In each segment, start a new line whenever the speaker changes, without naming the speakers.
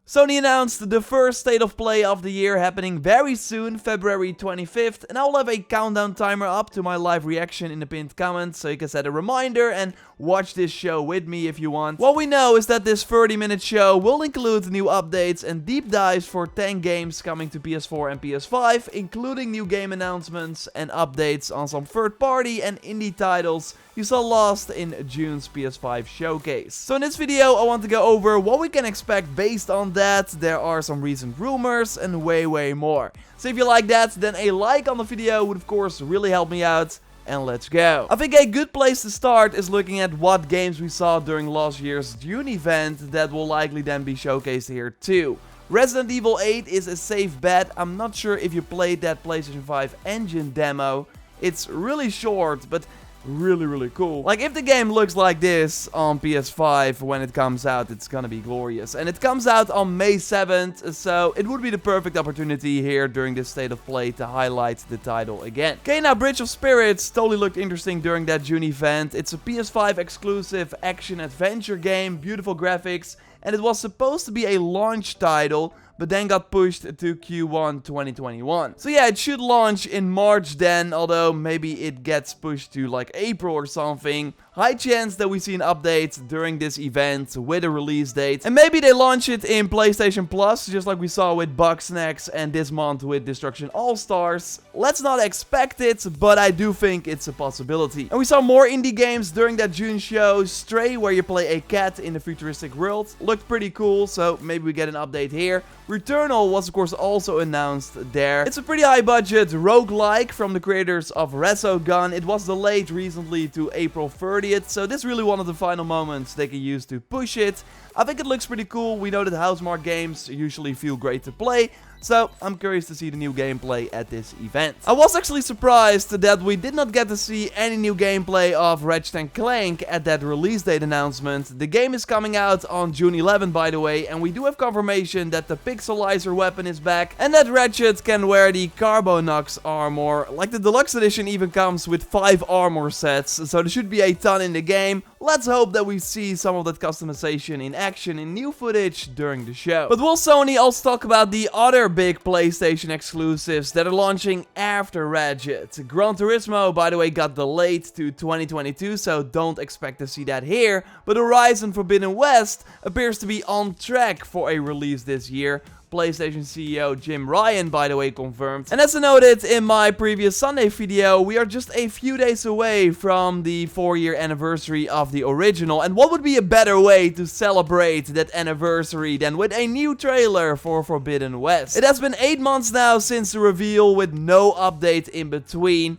Sony announced the first State of Play of the year happening very soon, February 25th, and I'll have a countdown timer up to my live reaction in the pinned comments, so you can set a reminder and watch this show with me if you want. What we know is that this 30-minute show will include new updates and deep dives for 10 games coming to PS4 and PS5, including new game announcements and updates on some third-party and indie titles you saw last in June's PS5 showcase. So in this video, I want to go over what we can expect based on that. There are some recent rumors and way more. So if you like that, then a like on the video would of course really help me out. And let's go. I think a good place to start is looking at what games we saw during last year's June event that will likely then be showcased here too. Resident Evil 8 is a safe bet. I'm not sure if you played that PlayStation 5 engine demo. It's really short, but really cool. Like, if the game looks like this on PS5 when it comes out, it's gonna be glorious. And it comes out on May 7th, so it would be the perfect opportunity here during this State of Play to highlight the title again. Okay, now Bridge of Spirits totally looked interesting during that June event. It's a PS5 exclusive action-adventure game, beautiful graphics, and it was supposed to be a launch title, but then got pushed to Q1 2021. So yeah, it should launch in March then, although maybe it gets pushed to like April or something. High chance that we see an update during this event with a release date. And maybe they launch it in PlayStation Plus, just like we saw with Bugsnax and this month with Destruction All-Stars. Let's not expect it, but I do think it's a possibility. And we saw more indie games during that June show. Stray, where you play a cat in a futuristic world, looked pretty cool, so maybe we get an update here. Returnal was of course also announced there. It's a pretty high budget roguelike from the creators of Resogun. It was delayed recently to April 30th, so this is really one of the final moments they can use to push it. I think it looks pretty cool. We know that Housemarque games usually feel great to play, so I'm curious to see the new gameplay at this event. I was actually surprised that we did not get to see any new gameplay of Ratchet & Clank at that release date announcement. The game is coming out on June 11th, by the way, and we do have confirmation that the Pixelizer weapon is back and that Ratchet can wear the Carbonox armor. Like, the deluxe edition even comes with 5 armor sets, so there should be a ton in the game. Let's hope that we see some of that customization in action in new footage during the show. But will Sony also talk about the other big PlayStation exclusives that are launching after Ratchet? Gran Turismo, by the way, got delayed to 2022, so don't expect to see that here. But Horizon Forbidden West appears to be on track for a release this year. PlayStation CEO Jim Ryan, by the way, confirmed. And as I noted in my previous Sunday video, we are just a few days away from the 4-year anniversary of the original. And what would be a better way to celebrate that anniversary than with a new trailer for Forbidden West? It has been 8 months now since the reveal, with no update in between.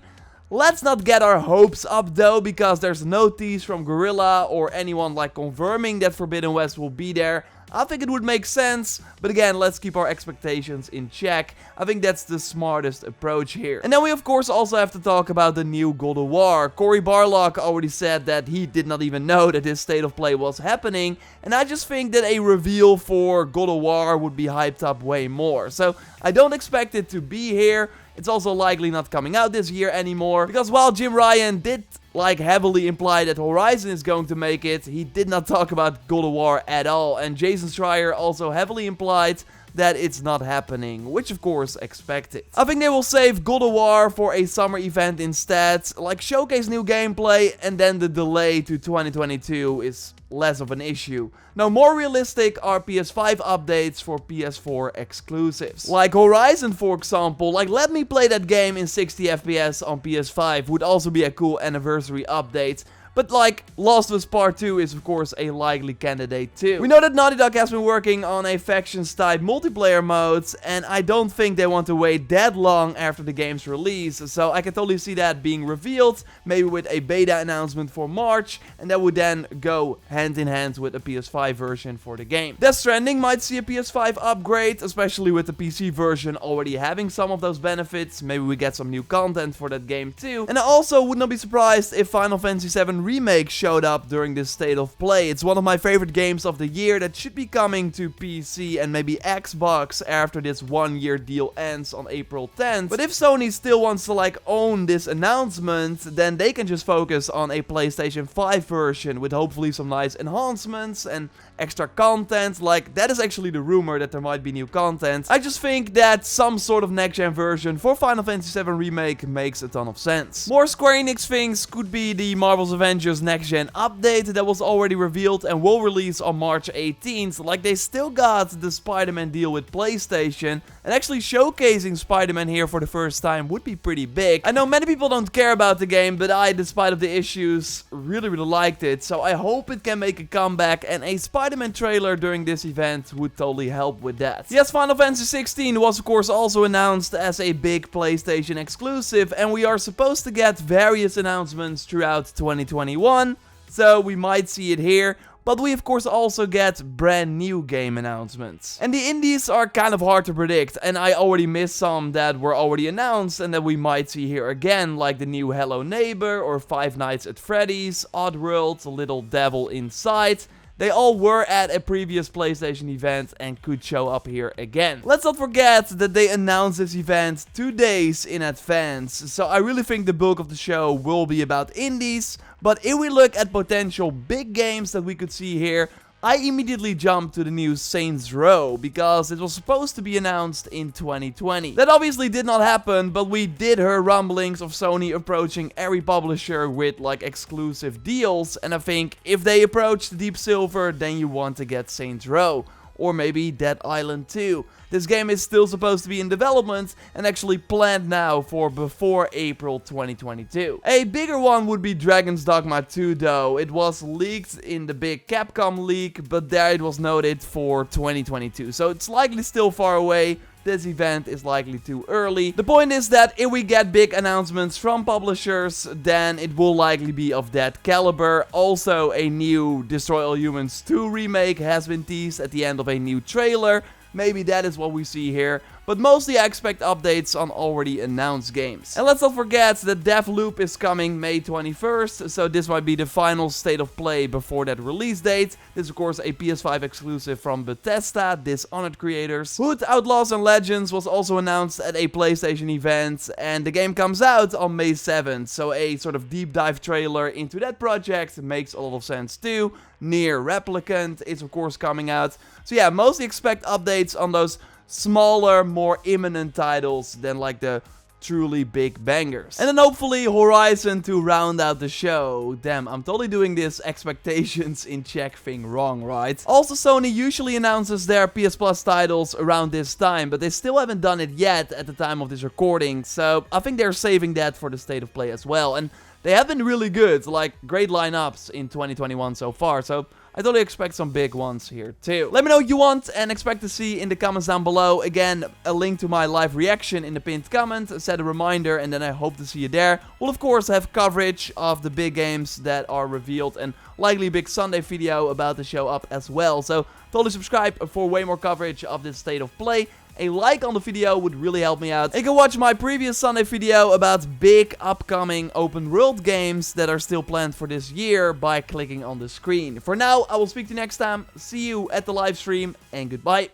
Let's not get our hopes up though, because there's no tease from Guerrilla or anyone like confirming that Forbidden West will be there. I think it would make sense, but again, let's keep our expectations in check. I think that's the smartest approach here. And then we of course also have to talk about the new God of War. Cory Barlog already said that he did not even know that this State of Play was happening, and I just think that a reveal for God of War would be hyped up way more. So I don't expect it to be here. It's also likely not coming out this year anymore, because while Jim Ryan did heavily imply that Horizon is going to make it, he did not talk about God of War at all. And Jason Schreier also heavily implied that it's not happening, which of course expected. I think they will save God of War for a summer event instead, like showcase new gameplay, and then the delay to 2022 is less of an issue. Now, more realistic are PS5 updates for PS4 exclusives. Like Horizon, for example. Like, let me play that game in 60 FPS on PS5 would also be a cool anniversary update. But like, Last of Us Part 2 is of course a likely candidate too. We know that Naughty Dog has been working on a Factions-type multiplayer mode, and I don't think they want to wait that long after the game's release, so I can totally see that being revealed, maybe with a beta announcement for March, and that would then go hand in hand with a PS5 version for the game. Death Stranding might see a PS5 upgrade, especially with the PC version already having some of those benefits. Maybe we get some new content for that game too. And I also would not be surprised if Final Fantasy VII Remake showed up during this state of play. It's one of my favorite games of the year that should be coming to PC and maybe Xbox after this 1-year deal ends on April 10th. But if Sony still wants to like own this announcement, then they can just focus on a PlayStation 5 version with hopefully some nice enhancements and extra content. Like, that is actually the rumor that there might be new content. I just think that some sort of next-gen version for Final Fantasy VII Remake makes a ton of sense. More Square Enix things could be the Marvel's Avengers next-gen update that was already revealed and will release on March 18th. Like, they still got the Spider-Man deal with PlayStation, and actually showcasing Spider-Man here for the first time would be pretty big. I know many people don't care about the game, but I, despite of the issues, really liked it. So I hope it can make a comeback, and a Spider-Man trailer during this event would totally help with that. Yes, Final Fantasy 16 was of course also announced as a big PlayStation exclusive, and we are supposed to get various announcements throughout 2021, so we might see it here. But we of course also get brand new game announcements. And the indies are kind of hard to predict, and I already missed some that were already announced and that we might see here again, like the new Hello Neighbor or Five Nights at Freddy's, Oddworld, Little Devil Inside. They all were at a previous PlayStation event and could show up here again. Let's not forget that they announced this event 2 days in advance, so I really think the bulk of the show will be about indies. But if we look at potential big games that we could see here, I immediately jumped to the new Saints Row, because it was supposed to be announced in 2020. That obviously did not happen, but we did hear rumblings of Sony approaching every publisher with like exclusive deals, and I think if they approach Deep Silver, then you want to get Saints Row. Or maybe Dead Island 2. This game is still supposed to be in development and actually planned now for before April 2022. A bigger one would be Dragon's Dogma 2 though. It was leaked in the big Capcom leak, but there it was noted for 2022. So it's likely still far away. This event is likely too early. The point is that if we get big announcements from publishers, then it will likely be of that caliber. Also, a new Destroy All Humans 2 remake has been teased at the end of a new trailer. Maybe that is what we see here. But mostly I expect updates on already announced games. And let's not forget that Deathloop is coming May 21st, so this might be the final state of play before that release date. This is of course a PS5 exclusive from Bethesda, Dishonored creators. Hood, Outlaws and Legends was also announced at a PlayStation event, and the game comes out on May 7th, so a sort of deep dive trailer into that project makes a lot of sense too. Nier Replicant is of course coming out. So yeah, mostly expect updates on those smaller, more imminent titles than like the truly big bangers. And then hopefully Horizon to round out the show. Damn, I'm totally doing this expectations in check thing wrong, right? Also, Sony usually announces their PS Plus titles around this time, but they still haven't done it yet at the time of this recording, so I think they're saving that for the state of play as well. And they have been really good, like great lineups in 2021 so far, so I totally expect some big ones here too. Let me know what you want and expect to see in the comments down below. Again, a link to my live reaction in the pinned comment, set a reminder, and then I hope to see you there. We'll of course have coverage of the big games that are revealed and likely a big Sunday video about the show up as well. So totally subscribe for way more coverage of this state of play. A like on the video would really help me out. You can watch my previous Sunday video about big upcoming open world games that are still planned for this year by clicking on the screen. For now, I will speak to you next time. See you at the live stream and goodbye.